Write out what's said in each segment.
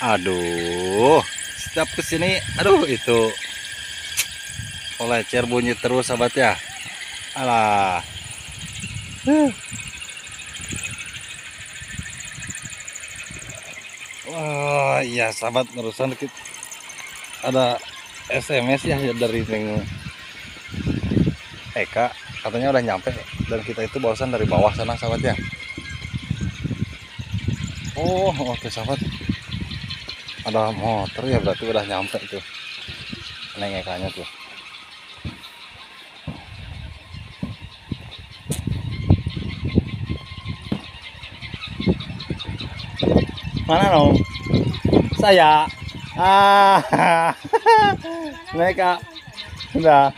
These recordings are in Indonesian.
Aduh, setiap kesini, aduh itu kolecer bunyi terus sahabat ya. Alah. Wah, iya sahabat, nerusan dikit. Ada SMS ya dari Neng Eka, katanya udah nyampe dan kita itu barusan dari bawah sana sahabat ya. Oh, oke sahabat. Ada motor ya, berarti udah nyampe tuh. Neng Ekanya tuh. Mana dong? Saya. Mereka udah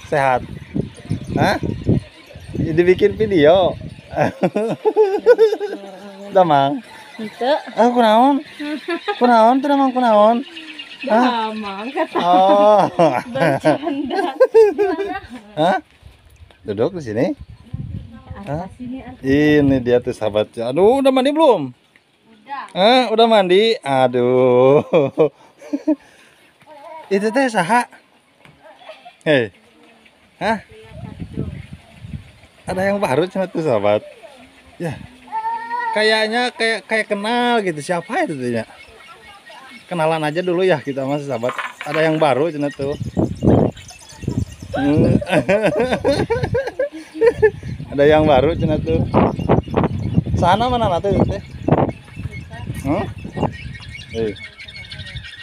sehat. Hah? Dibikin video. Udah mang. Itu. Kunaon? Kunaon tuh mang kunaon? Dah mang kata. Oh. Bercanda. Hah? Duduk di sini. Atas sini. Ini dia tuh sahabatnya. Aduh, udah mandi belum? Udah. Udah mandi? Aduh. Itu teh saha? Hei. Hah? Ada yang baru cina tuh sahabat. Ya. Kayaknya kayak kenal gitu. Siapa itu tuh ya? Kenalan aja dulu ya kita sama sahabat. Ada yang baru cina tuh. Ada yang baru cina tuh. Sana mana tuh teh?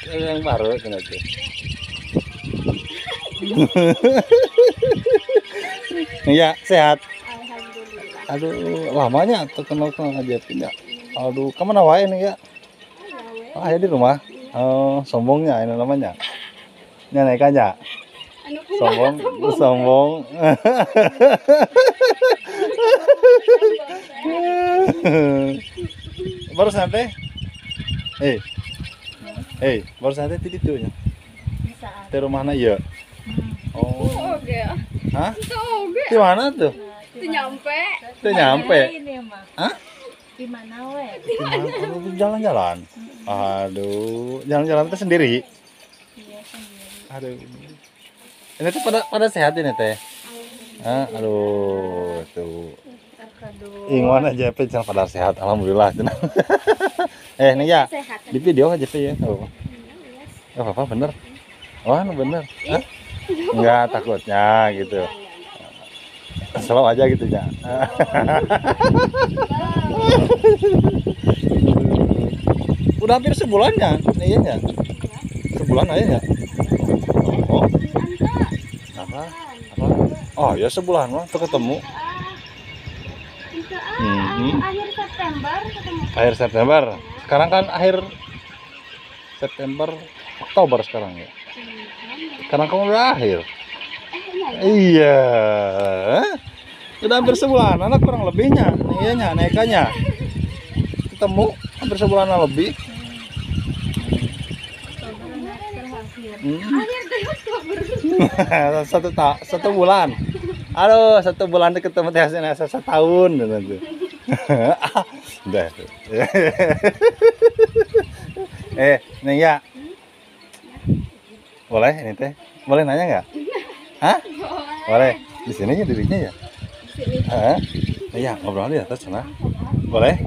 Ada yang baru cina tuh. Iya, sehat. Alhamdulillah. Aduh, lamanya tuh kenal aja tidak. Aduh, kemana wae nih ya? Ya di rumah. Oh, sombongnya ini namanya. Nenek aja. Anu Sombong, sombong. Baru sampai. Baru sampai titik tuh ya. bisa. Di rumahnya iya. Oh. Oke. Hah? Oke. Di mana tuh? Itu nyampe. Itu nyampe. Ini mah. Hah? Di mana we? Aduh, jalan-jalan. Aduh, jalan-jalan itu sendiri. Iya sendiri. Aduh. Ini tuh pada sehat ini teh. Aduh, tuh. Aduh. Ingon aja jangan pada sehat, alhamdulillah. Nih ya, Sehat. di video aja ya. Oh. Gak apa-apa, bener. Wah, bener. Hah? Enggak, takutnya gitu. Slow aja gitu ya. Udah hampir sebulan ya, iya ya. Sebulan aja ya. Oh, apa? Oh ya sebulan mah tuh ketemu. Akhir September ketemu. Akhir September. Sekarang kan akhir September, Oktober sekarang ya. Sekarang kamu udah akhir. Iya. Udah hampir sebulan, anak kurang lebihnya. Iyanya, naikanya. Ketemu hampir sebulan lebih. Satu bulan. Aduh, 1 bulan ketemu teh setahun nanti. Udah. Neng ya. Boleh ini teh? Boleh nanya nggak? Hah? Boleh. Di sini ya dirinya ya? Iya, ngobrol di atas sana. Boleh?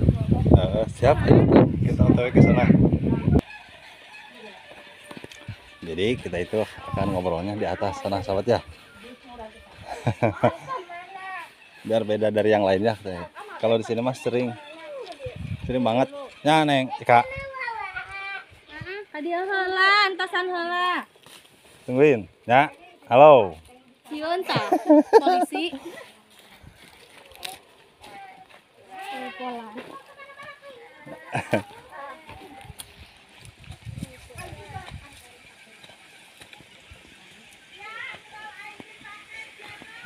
Siap, ayo kita otw ke sana. Jadi kita itu akan ngobrolnya di atas sana sahabat ya. Biar beda dari yang lainnya. Kalau di sini mas sering banget. Ya Neng, Ika. Hadiah heula, antosan heula. Tungguin, ya. Halo. Sieun tah, polisi. Pola.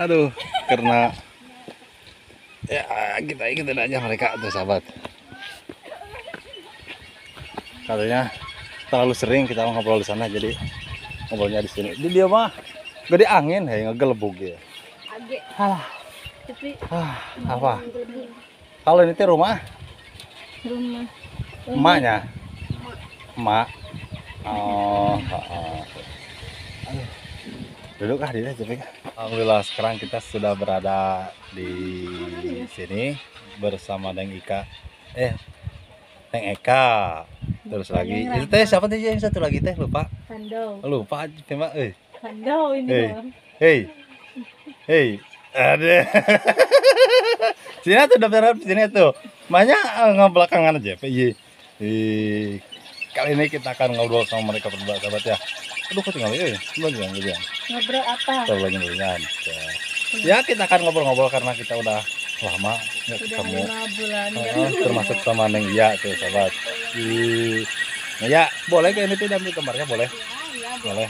Aduh, karena ya kita aja mereka tuh sahabat. Katanya terlalu sering kita ngobrol di sana, jadi ngobrolnya di sini. Di dia mah gede angin, ngegelebug ya. Age. Alah. Tapi Apa? Kalau ini teh rumah? rumah Emaknya. Emak. Oh, heeh. Aduh. Duduk ah di sini. Alhamdulillah sekarang kita sudah berada di sini bersama Neng Ika. Neng Eka. Terus lagi. Itu teh siapa teh yang satu lagi teh lupa. Kando. Lupa aja tema Kando ini Hei. dong. Hei. Hei. Ada. Sini tuh daftar sini tuh. Banyak ngebelakangan aja. Iya. Kali ini kita akan ngobrol sama mereka berdua sahabat ya. Aduh kok tinggal ya. Ngobrol apa? Ngobrolnya ya kita akan ngobrol-ngobrol karena kita udah lama nggak Udah ketemu. 5 bulan. Termasuk sama Neng Iya tuh sahabat. Nah, ya boleh kayak ini tuh ambil gambarnya boleh. Boleh.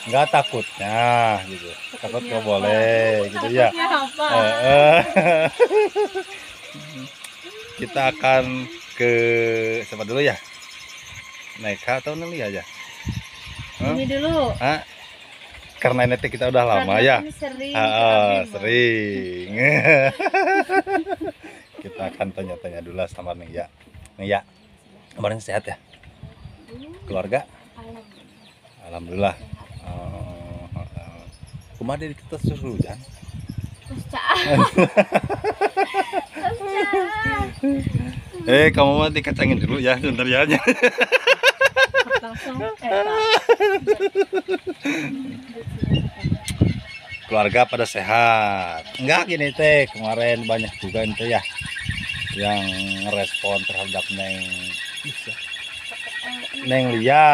Nggak takutnya gitu. Takut nggak boleh gitu ya. Apa? Kita akan ke siapa dulu ya? Neka atau Nelly aja? Ini dulu. Hah? Karena ini kita udah lama ya. Sering. Sering. Kita akan tanya-tanya dulu sama Neng Ya. Neng Ya, kemarin sehat ya? Keluarga? Alhamdulillah. Kemarin kita suruh hujan. Kamu mau dikacangin dulu ya, sebentar ya. Langsung Keluarga pada sehat. Enggak gini teh, kemarin banyak juga ente ya yang ngerespon terhadap Neng Lia.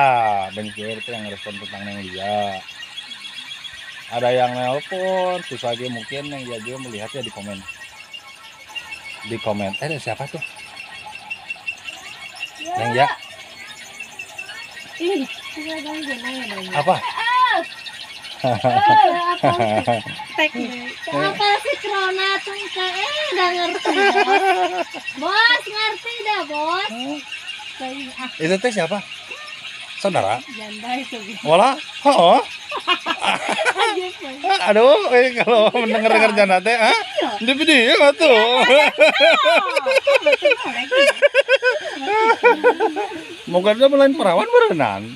Banyak juga itu yang ngerespon tentang Neng Lia. Ada yang nelpon, terus lagi mungkin Neng Lia juga melihatnya di komen. Di komen, ada siapa tuh? Neng Lia. Ih, Apa? Apa sih Krona tuh udah ngerti bos ngerti dah bos. Itu teh siapa? Saudara? Janda itu. Wala? Oh. Aduh, kalau mendengar janda teh, di video tuh. Moga dia melain perawan berenang.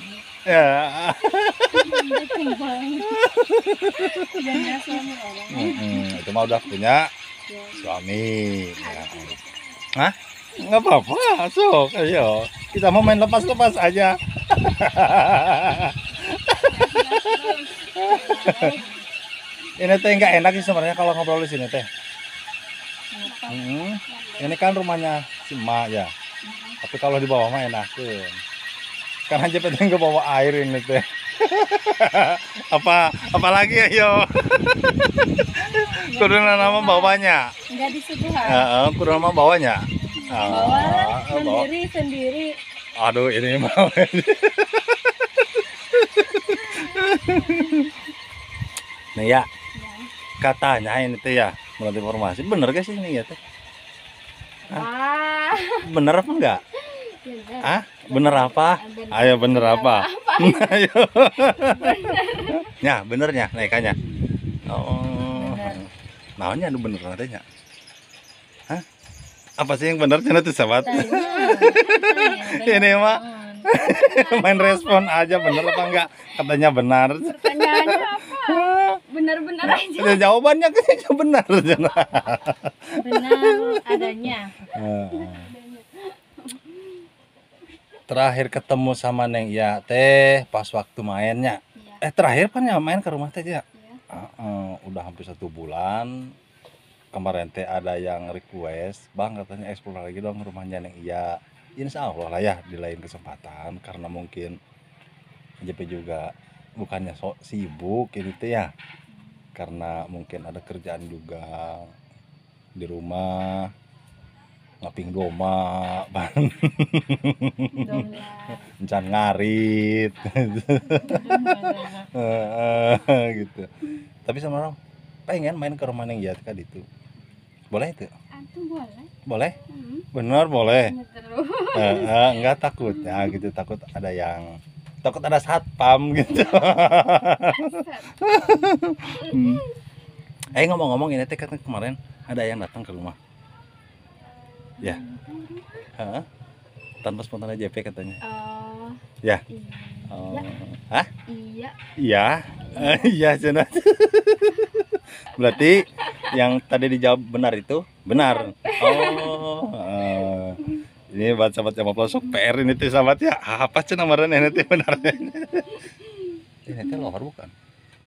Ya. Itu mah udah punya suami. Ya. Hah? Nggak apa-apa, sok ayo. Kita mau main lepas-lepas aja. Ini teh nggak enak sih sebenarnya kalau ngobrol di sini teh. Ini kan rumahnya si Ma ya. Tapi kalau di bawah mah enak tuh. Kan aja pengen ke bawah air ini teh. Apalagi ayo. Kudu nama bawahnya. Enggak disuguhan. Kudu nama bawahnya. Bawa sendiri. Aduh ini mah. Nih ya. Katanya ini tuh ya, menurut informasi bener gak sih ini ya teh? Bener apa enggak? Bener apa? Ayo bener apa? Ayo. Ya benernya naikanya. Oh. Naonnya anu bener adanya. Hah? Apa sih yang bener cenah tuh sahabat? Ini mah main respon aja bener apa enggak? Katanya benar. Pertanyaannya apa? Benar-benar aja. Jawabannya kayaknya benar. Benar adanya. Terakhir ketemu sama Neng ya teh pas waktu mainnya. Terakhir kan ya main ke rumah teh ya. Udah hampir 1 bulan. Kemarin teh ada yang request, Bang katanya eksplor lagi dong rumahnya Neng Iya. Insya Allah lah ya di lain kesempatan karena mungkin JP juga bukannya sok sibuk ini teh ya. Karena mungkin ada kerjaan juga di rumah ngaping doma encan ngarit gitu. Tapi sama orang pengen main ke rumah Neng Iya tadi itu. Boleh itu? Boleh? Bener boleh. Enggak takut ya gitu, takut ada satpam gitu. Ngomong-ngomong ini teh kan kemarin ada yang datang ke rumah. Ya. tanpa spontan JP katanya. Oh. Ya. Iya. Oh. Hah? Iya. Iya. Iya, Cina. Berarti yang tadi dijawab benar itu benar. Oh. Ini buat sahabat yang mau pelosok PR ini tuh sahabat ya. Apa sih nomornya ini tuh benarnya? Ini teh lohar bukan?